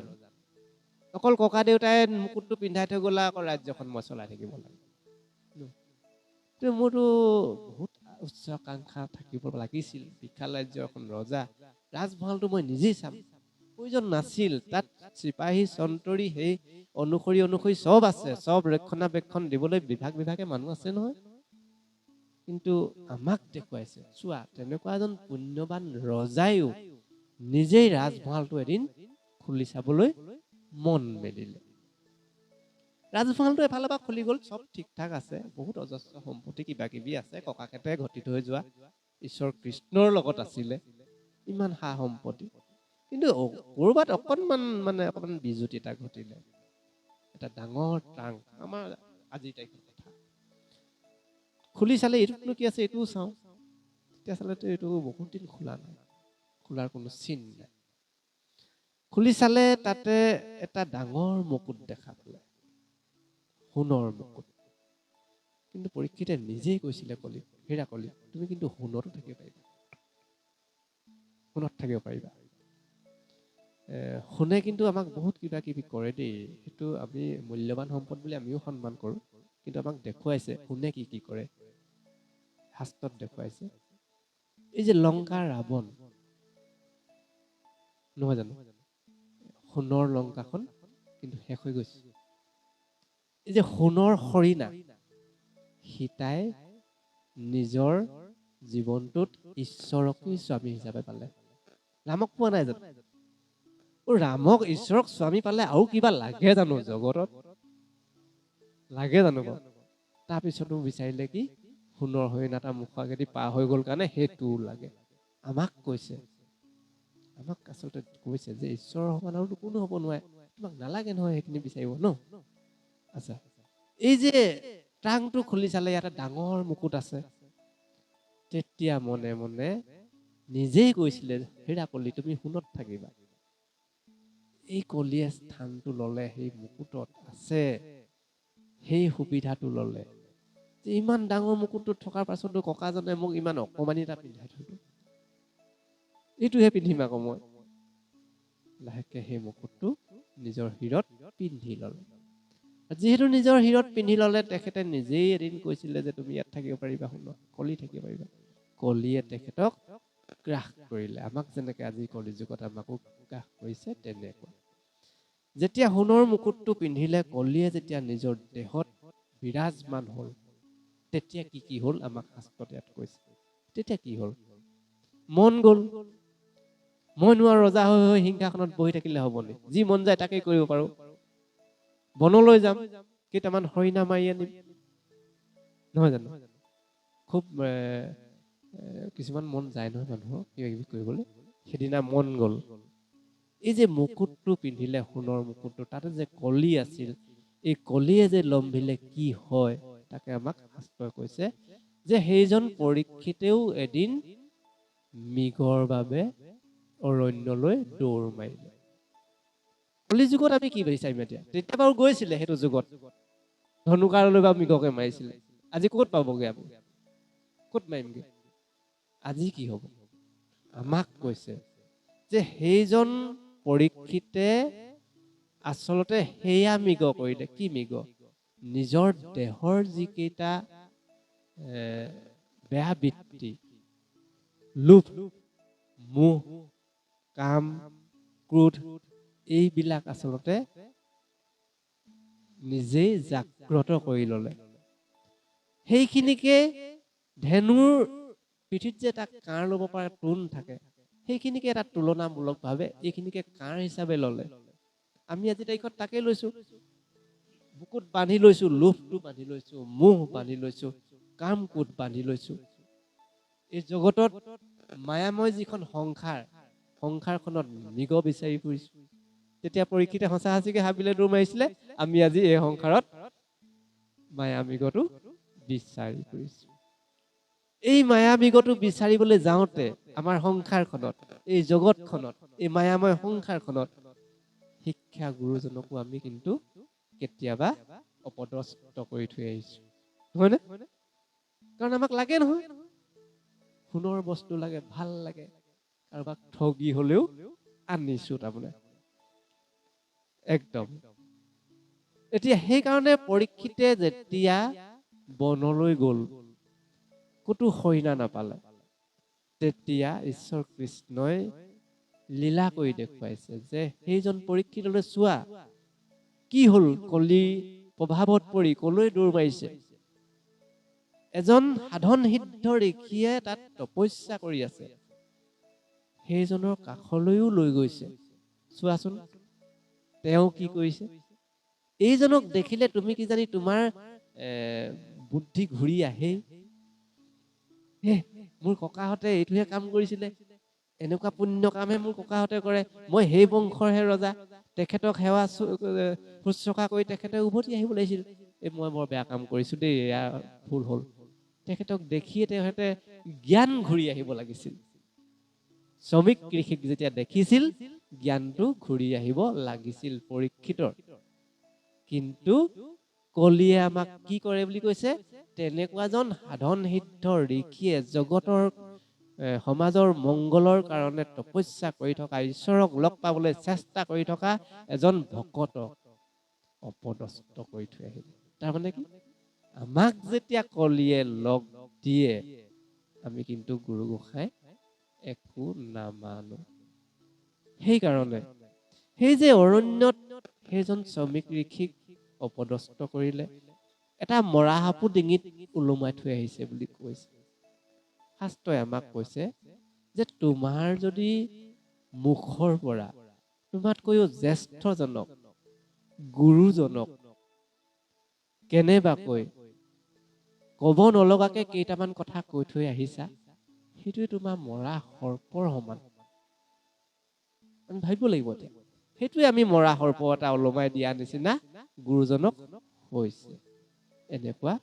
অকল ককা দেউতাই মুকুটটো পিন্ধাই থৈ গ'লা, অকল ৰাজ্যখন মই চলাই থাকিব লাগে। মোৰতো বহুত উচ্চাকাংক্ষা থাকিব লাগিছিল, বিশাল ৰাজ্যৰ এখন ৰজা, ৰাজভঁৰালটো মই নিজেই চাম, প্ৰয়োজন নাছিল। তাত চিপাহী চন্তৰী সেই অনুসৰি চব আছে, চব ৰক্ষণাবেক্ষণ দিবলৈ বিভাগে মানুহ আছে নহয়। কিন্তু আমাক দেখুৱাইছে, চোৱা তেনেকুৱা এজন পুণ্যৱান ৰজাইও নিজেই ৰাজভঁৰালটো এদিন খুলি চাবলৈ মন মেলিলে। ৰাজভঁৰালটো এফালৰ পৰা খুলি গ'ল, চব ঠিক ঠাক আছে, বহুত অজস্ৰ সম্পত্তি কিবা কিবি আছে, ককাকেইটাই ঘটি থৈ যোৱা, ঈশ্বৰ কৃষ্ণৰ লগত আছিলে ইমান সা সম্পত্তি। কিন্তু ক'ৰবাত অকণমান বিজুতি এটা ঘটিলে, এটা ডাঙৰ ট্ৰাংক, আমাৰ আজিৰ তাৰিখৰ কথা, খুলি চালে এইটোতনো কি আছে, এইটোও চাওঁ। তেতিয়া চালেতো এইটো বহুত দিন খোলা নাই, খোলাৰ কোনো চিন নাই। খুলি চালে তাতে এটা ডাঙৰ মুকুট দেখা পালে, সোণৰ মুকুট। কিন্তু পৰীক্ষিতে নিজেই কৈছিলে কলি, হেৰা কলি, তুমি কিন্তু সোণতো থাকিব পাৰিবা, সোণত থাকিব পাৰিবা। সোণে কিন্তু আমাক বহুত কিবা কিবি কৰে দেই, সেইটো আমি মূল্যৱান সম্পদ বুলি আমিও সন্মান কৰোঁ, কিন্তু আমাক দেখুৱাইছে সোণে কি কি কৰে, শাস্ত্ৰত দেখুৱাইছে। এই যে লংকাৰ ৰাৱণ নহয় জানো, সোণৰ লংকাখন কিন্তু শেষ হৈ গৈছে। এই যে সোণৰ হৰিণা, সীতাই নিজৰ জীৱনটোত ঈশ্বৰকেই স্বামী হিচাপে পালে, ৰামক পোৱা নাই জানো। ৰামক ঈশ্বৰক স্বামী পালে আৰু কিবা লাগে জানো জগতত, লাগে জানো বাৰু। তাৰপিছতো বিচাৰিলে কি, সোণৰ হৰিণা এটা মুখৰ আগেদি পাৰ হৈ গ'ল কাৰণে সেইটোও লাগে। আমাক কৈছে, আমাক আচলতে কৈছে যে ঈশ্বৰৰ সমান আৰু কোনো হ'ব নোৱাৰে, তোমাক নালাগে নহয় সেইখিনি বিচাৰিব ন। আচ্ছা, এই যে ট্ৰাংকটো খুলি চালে ইয়াতে ডাঙৰ মুকুট আছে, তেতিয়া মনে মনে নিজেই কৈছিলে, হেৰা কলি তুমি সোণত থাকিবা। এই কলিয়ে স্থানটো ললে, সেই মুকুটত আছে, সেই সুবিধাটো ললে যে ইমান ডাঙৰ মুকুটটো থকাৰ পাছতো ককাজনে মোক ইমান অকমানি এটা পিন্ধাই থৈ গ'ল, এইটোহে পিন্ধিম আকৌ মই। লাহেকে সেই মুকুটটো নিজৰ শিৰত পিন্ধি ললে। যিহেতু নিজৰ শিৰত পিন্ধি ললে, তেখেতে নিজেই এদিন কৈছিলে যে তুমি ইয়াত থাকিব পাৰিবা, সোণত কলি থাকিব পাৰিবা। কলিয়ে তেখেতক গ্ৰাস কৰিলে, আমাক যেনেকে আজি কলি যুগত আমাকো গ্ৰাস কৰিছে তেনেকুৱা। যেতিয়া সোণৰ মুকুটটো পিন্ধিলে, কলিয়ে যেতিয়া নিজৰ দেহত বিৰাজমান হল, তেতিয়া কি কি হল আমাক শাস্ত্ৰত ইয়াত কৈছে। তেতিয়া কি হল, মন গল, মই নোৱাৰো ৰজা হৈ সিংহাসনত বহি থাকিলে হবনে, যি মন যায় তাকেই কৰিব পাৰো, বনলৈ যাম, কেইটামান হৰিণা মাৰি আনিম, নহয় জানো? খুব কিছুমান মন যায় নহয় মানুহৰ কিবা কিবি কৰিবলৈ। সেইদিনা মন গ'ল, এই যে মুকুটটো পিন্ধিলে, সোণৰ মুকুটটো, তাতে যে কলি আছিল, এই কলিয়ে যে লম্ভিলে কি হয়, তাকে আমাক শাস্ত্ৰই কৈছে যে সেইজন পৰীক্ষিতেও এদিন মৃগৰ বাবে অৰণ্যলৈ দৌৰ মাৰিলে। কলি যুগত আমি কি বিচাৰিম এতিয়া? তেতিয়া বাৰু গৈছিলে সেইটো যুগত, ধনুকাঁড়লৈ বা মৃগকে মাৰিছিলে। আজি ক'ত পাবগৈ আমি? ক'ত মাৰিমগৈ? আজি কি হ'ব? আমাক কৈছে যে সেইজন পৰীক্ষিতে আচলতে সেয়া মৃগ কৰিলে। কি মৃগ? নিজৰ দেহৰ যিকেইটা বেয়া বৃত্তি, লোভ, মোহ, কাম, ক্ৰোধ, এইবিলাক আচলতে নিজেই জাগ্ৰত কৰি ল'লে। সেইখিনিকে ধেনুৰ পিঠিত যে এটা কাঁড় ল'ব পাৰে তোণ থাকে, সেইখিনিকে এটা তুলনামূলকভাৱে এইখিনিকে কাঁড় হিচাপে ল'লে। আমি আজি তাৰিখত তাকে লৈছো, বুকুত বান্ধি লৈছো, লোভটো বান্ধি লৈছো, মোহ বান্ধি লৈছো, কাম ক্ৰোধ বান্ধি লৈছো। এই জগতত মায়াময় যিখন সংসাৰখনত মৃগ বিচাৰি ফুৰিছো। তেতিয়া পৰীক্ষিতে সঁচা সঁচিকে হাবিলে দৌৰ মাৰিছিলে, আমি আজি এই সংসাৰত মায়া মৃগটো বিচাৰি ফুৰিছো। এই মায়া মৃগটো বিচাৰিবলৈ যাওঁতে আমাৰ সংসাৰখনত, এই জগতখনত, এই মায়াময় সংসাৰখনত শিক্ষা গুৰুজনকো আমি কিন্তু কেতিয়াবা অপদস্থ কৰি থৈ আহিছো, হয়নে? কাৰণ আমাক লাগে নহয়, সোণৰ বস্তু লাগে, ভাল লাগে, কাৰোবাক ঠগি হলেও আনিছো তাৰমানে একদম। এতিয়া সেইকাৰণে পৰীক্ষিতে যেতিয়া বনলৈ গ'ল, ক'তো হৰিণা নাপালে, তেতিয়া ঈশ্বৰ কৃষ্ণই লীলা কৰি দেখুৱাইছে যে সেইজন পৰীক্ষিতলৈ চোৱা, কি হ'ল? কলি প্ৰভাৱত পৰি কলৈ দৌৰ মাৰিছে? এজন সাধন সিদ্ধ ঋষিয়ে তাত তপস্যা কৰি আছে, সেইজনৰ কাষলৈও লৈ গৈছে। চোৱাচোন তেওঁ কি কৰিছে। এইজনক দেখিলে তুমি কি জানি তোমাৰ বুদ্ধি ঘূৰি আহেই, মোৰ ককাহঁতে এইটোহে কাম কৰিছিলে, এনেকুৱা পুণ্য কামহে মোৰ ককাহঁতে কৰে, মই সেই বংশৰহে ৰজা, তেখেতক সেৱা শুশ্ৰূষা কৰি তেখেতে উভতি আহিব লাগিছিল, এই মই বৰ বেয়া কাম কৰিছো দেই, এয়া ভুল হ'ল। তেখেতক দেখিয়ে তেখেতে জ্ঞান ঘূৰি আহিব লাগিছিল। শ্ৰমিক ঋষিক যেতিয়া দেখিছিল, জ্ঞানটো ঘূৰি আহিব লাগিছিল পৰীক্ষিতৰ। কিন্তু কলিয়ে আমাক কি কৰে বুলি কৈছে? তেনেকুৱাজন সাধন সিদ্ধ ঋষিয়ে জগতৰ সমাজৰ মংগলৰ কাৰণে তপস্যা কৰি থকা, ঈশ্বৰক লগ পাবলৈ চেষ্টা কৰি থকা এজন ভকতক অপদস্থ কৰি থৈ আহিলে। তাৰমানে কি? আমাক যেতিয়া কলিয়ে লগ দিয়ে, আমি কিন্তু গুৰু গোসাঁই একো নামানো। সেইকাৰণে সেই যে অৰণ্যত সেইজন শ্ৰমিক ঋষিক অপদস্থ কৰিলে, এটা মৰা সাপো ডিঙিত ওলোমাই থৈ আহিছে বুলি কৈছে। শাস্ত্ৰই আমাক কৈছে যে তোমাৰ যদি মুখৰ পৰা তোমাতকৈও জ্যেষ্ঠজনক, গুৰুজনক কেনেবাকৈ কব নলগাকে কেইটামান কথা কৈ থৈ আহিছা, সেইটোৱে তোমাৰ মৰা সৰ্পৰ সমান। আমি ভাবিব লাগিব এতিয়া, সেইটোৱে আমি মৰা সৰ্প এটা ওলমাই দিয়া নিচিনা গুৰুজনক হৈছে। এনেকুৱা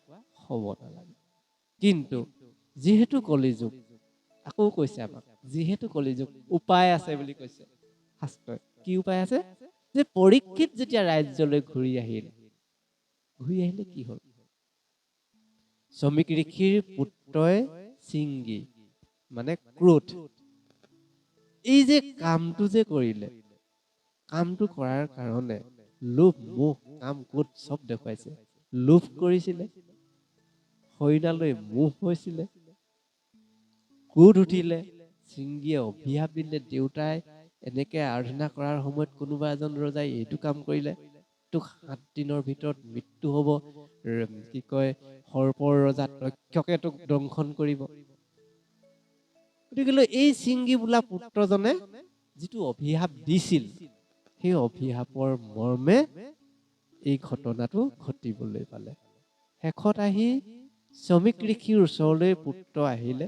হ'ব নালাগে। কিন্তু যিহেতু কলিযুগ, আকৌ কৈছে আমাক, যিহেতু কলিযুগ, উপায় আছে বুলি কৈছে শাস্ত্ৰই। কি উপায় আছে? যে পৰীক্ষিত যেতিয়া ৰাজ্যলৈ ঘূৰি আহিলে কি হ'ল? শ্ৰমিক ঋষিৰ পুত্ৰই চিংগি মানে ক্ৰোধ, এই যে কামটো যে কৰিলে, কামটো কৰাৰ কাৰণে লোভ, মোহ, কাম, ক্ৰোধ চব দেখুৱাইছে। লোভ কৰিছিলে, হৰিণালৈ মোহ হৈছিলে, ক্ৰোধ উঠিলে, চিংগিয়ে অভিশাপ দিলে, দেউতাই এনেকে আৰাধনা কৰাৰ সময়ত কোনোবা এজন ৰজাই এইটো কাম কৰিলে, তোক 7 দিনৰ ভিতৰত মৃত্যু হ'ব, কি কয় সৰ্পৰ ৰজা তক্ষকে তোক দংশন কৰিব। গতিকে এই চিংগি বোলা পুত্ৰজনে যিটো অভিশাপ দিছিল, সেই অভিশাপৰ মৰ্মে এই ঘটনাটো ঘটিবলৈ পালে। শেষত আহি শ্ৰমিক ঋষিৰ ওচৰলৈ পুত্ৰ আহিলে।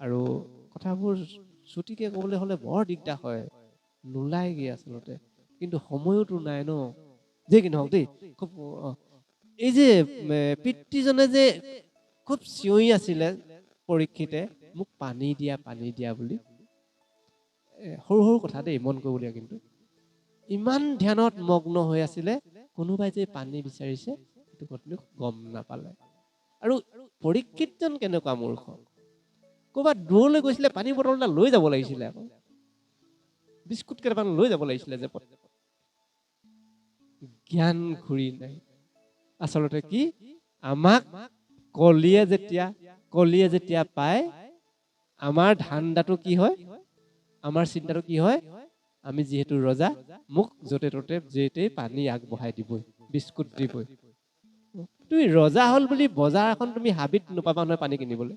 আৰু কথাবোৰ ছুটিকে ক'বলৈ হ'লে বৰ দিগদাৰ হয়, নোলায়গৈ আচলতে, কিন্তু সময়তো নাই ন। যে কি নহওক দেই, খুব এই যে পিতৃজনে যে খুব চিঞৰি আছিলে পৰীক্ষিতে, মোক পানী দিয়া বুলি। সৰু সৰু কথা দেই, মন কৰিবলগীয়া। কিন্তু ইমান ধ্যানত মগ্ন হৈ আছিলে, কোনোবাই যে পানী বিচাৰিছে সেইটো কথাটো গম নাপালে। আৰু পৰীক্ষিতজন কেনেকুৱা মূৰ্খ, ক'ৰবাত দূৰলৈ গৈছিলে, পানী বটল এটা লৈ যাব লাগিছিলে, আকৌ বিস্কুট কেইটামান লৈ যাব লাগিছিলে। যে জ্ঞান ঘূৰি নাই। আচলতে কি, আমাক কলিয়ে যেতিয়া পায়, আমাৰ ধান্দাটো কি হয়, আমাৰ চিন্তাটো কি হয়, আমি যিহেতু ৰজা, মোক য'তে ত'তে যেতেই পানী আগবঢ়াই দিবই, বিস্কুট দিবই। তুমি ৰজা হ'ল বুলি বজাৰ এখন তুমি হাবিত নোপাবা নহয় পানী কিনিবলৈ,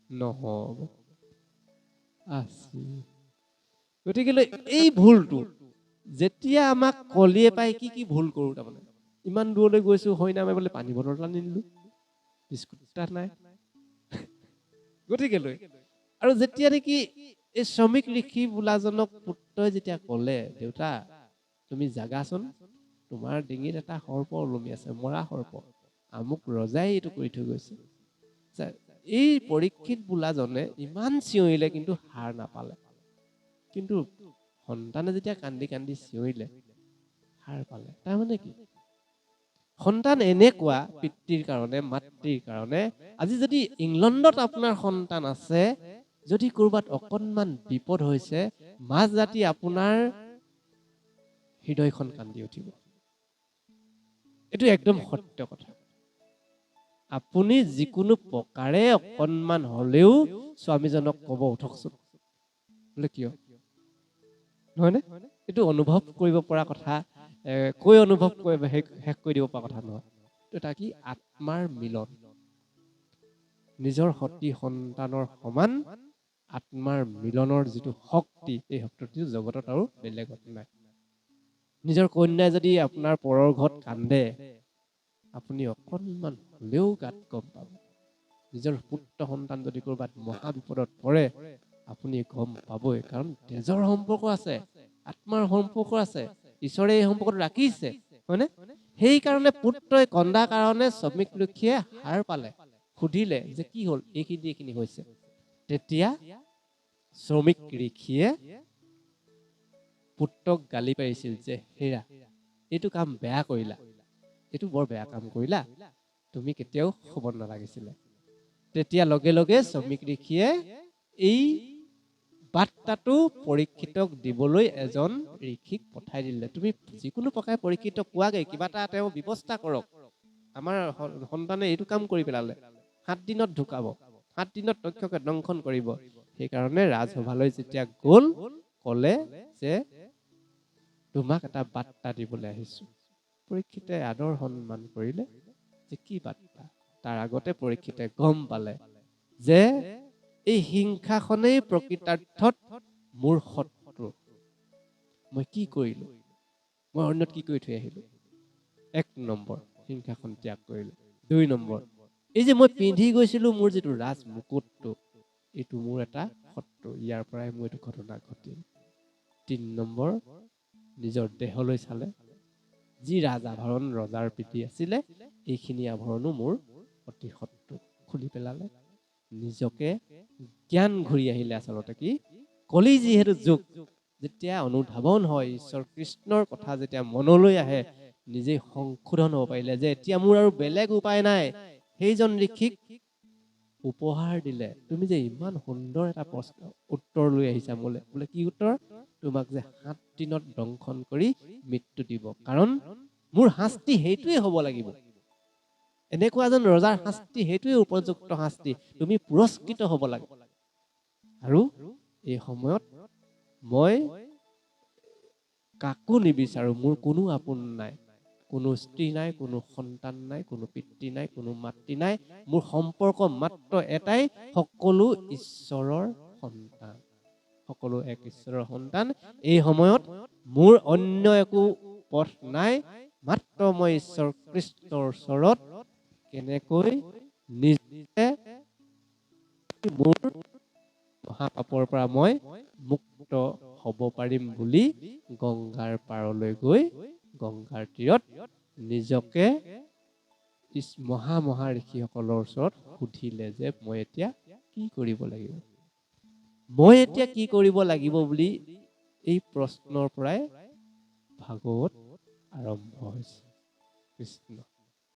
নহ'ব। গতিকে এই ভুলটো যেতিয়া আমাক কলিয়ে পায়, কি ভুল কৰোঁ। তাৰমানে ইমান দূৰলৈ গৈছো, হৈ নামে বোলে পানী বটল এটা নিনিলো, বিস্কুট এটা নাই। গতিকে আৰু যেতিয়া নেকি এই শ্ৰমিক ঋষি বোলাজনক পুত্ৰই যেতিয়া ক'লে, দেউতা তুমি জাগাচোন, তোমাৰ ডিঙিত এটা সৰ্প ওলমি আছে, মৰা সৰ্প, আমুক ৰজাই এইটো কৰি থৈ গৈছে। এই পৰীক্ষিত বোলাজনে ইমান চিঞৰিলে, কিন্তু হাৰ নাপালে। কিন্তু সন্তানে যেতিয়া কান্দি কান্দি চিঞৰিলে, হাৰ পালে। তাৰমানে কি, সন্তান এনেকুৱা পিতৃৰ কাৰণে, মাতৃৰ কাৰণে। আজি যদি ইংলণ্ডত আপোনাৰ সন্তান আছে, যদি ক'ৰবাত অকণমান বিপদ হৈছে, মাজ ৰাতি আপোনাৰ হৃদয়খন কান্দি উঠিব। এইটো একদম সত্য কথা। আপুনি যিকোনো প্ৰকাৰে অকণমান হ'লেও স্বামীজনক ক'ব, উঠকচোন বোলে, কিয় নহয়নে? এইটো অনুভৱ কৰিব পৰা কথা, কৈ অনুভৱ শেষ কৰি দিব পৰা কথা নহয়। এটা কি, আত্মাৰ মিলন। নিজৰ সতি সন্তানৰ সমান আত্মাৰ মিলনৰ যিটো শক্তি, এই শক্তিটো জগতত আৰু বেলেগত নাই। নিজৰ কন্যাই যদি আপোনাৰ পৰৰ ঘৰত কান্দে, আপুনি অকণমান হ'লেও গাত গম পাব। নিজৰ পুত্ৰ সন্তান যদি ক'ৰবাত মহা বিপদত পৰে, আপুনি গম পাবই। কাৰণ তেজৰ সম্পৰ্ক আছে, আত্মাৰ সম্পৰ্ক আছে, ঈশ্বৰে এই সম্পৰ্কটো ৰাখিছে, হয়নে? সেইকাৰণে পুত্ৰই কন্দাৰ কাৰণে শ্ৰমিক ঋষিয়ে হাৰ পালে, সুধিলে যে কি হ'ল, এইখিনি হৈছে। তেতিয়া শ্ৰমিক ঋষিয়ে পুত্ৰক গালি পাৰিছিল যে, হেৰা, এইটো কাম বেয়া কৰিলা, এইটো বৰ বেয়া কাম কৰিলা, তুমি কেতিয়াও হ'ব নালাগিছিলে। তেতিয়া লগে লগে শ্ৰমিক ঋষিয়ে এই বাৰ্তাটো পৰীক্ষিতক দিবলৈ এজন ঋষিক পঠাই দিলে। তুমি যিকোনো প্ৰকাৰে পৰীক্ষিতক কোৱাগে, কিবা এটা তেওঁ ব্যৱস্থা কৰক, আমাৰ সন্তানে এইটো কাম কৰি পেলালে, 7 দিনত ঢুকাব, 7 দিনত তক্ষকে দংশন কৰিব। সেইকাৰণে ৰাজসভালৈ যেতিয়া গ'ল, ক'লে যে তোমাক এটা বাৰ্তা দিবলৈ আহিছো। পৰীক্ষিতে আদৰ সন্মান কৰিলে, যে কি বাৰ্তা। তাৰ আগতে পৰীক্ষিতে গম পালে যে এই হিংসাখনেই প্ৰকৃতাৰ্থত মোৰ শত্ৰু। মই কি কৰিলো, মই অন্যত কি কৰি থৈ আহিলো। 1 নম্বৰ, হিংসাখন ত্যাগ কৰিলো। 2 নম্বৰ, এই যে মই পিন্ধি গৈছিলো মোৰ যিটো ৰাজ মুকুটটো, এইটো মোৰ এটা শত্ৰু, ইয়াৰ পৰাই মোৰ এইটো ঘটনা ঘটিল। 3 নম্বৰ, নিজৰ দেহলৈ চালে, যি ৰাজ আভৰণ ৰজাৰ পিন্ধি আছিলে, এইখিনি আভৰণো মোৰ অতি শত্ৰু, খুলি পেলালে। নিজকে জ্ঞান ঘূৰি আহিলে। আচলতে কি, কলি যিহেতু যুগ, যেতিয়া অনুধাৱন হয়, ঈশ্বৰ কৃষ্ণৰ কথা যেতিয়া মনলৈ আহে, নিজেই সংশোধন হ'ব পাৰিলে যে এতিয়া মোৰ আৰু বেলেগ উপায় নাই। সেইজন ঋষিক উপহাৰ দিলে, তুমি যে ইমান সুন্দৰ এটা প্ৰশ্ন উত্তৰ লৈ আহিছা মোলে। বোলে কি উত্তৰ? তোমাক যে 7 দিনত দংশন কৰি মৃত্যু দিব, কাৰণ মোৰ শাস্তি সেইটোৱে হ'ব লাগিব। এনেকুৱা এজন ৰজাৰ শাস্তি সেইটোৱে উপযুক্ত শাস্তি, তুমি পুৰস্কৃত হ'ব লাগে। আৰু এই সময়ত মই কাকো নিবিচাৰো, মোৰ কোনো আপোন নাই, কোনো স্ত্ৰী নাই, কোনো সন্তান নাই, কোনো পিতৃ নাই, কোনো মাতৃ নাই, মোৰ সম্পৰ্ক মাত্ৰ এটাই, সকলো ঈশ্বৰৰ সন্তান, সকলো এক ঈশ্বৰৰ সন্তান। এই সময়ত মোৰ অন্য একো পথ নাই, মাত্ৰ মই ঈশ্বৰ কৃষ্ণৰ ওচৰত কেনেকৈ নিজে মোৰ মহাপাপৰ পৰা মই মুক্ত হ'ব পাৰিম বুলি গংগাৰ পাৰলৈ গৈ গংগাৰ তীৰত নিজকে মহা ঋষিসকলৰ ওচৰত সুধিলে যে মই এতিয়া কি কৰিব লাগিব, মই এতিয়া কি কৰিব লাগিব বুলি এই প্ৰশ্নৰ পৰাই ভাগৱত আৰম্ভ হৈছে। কৃষ্ণ।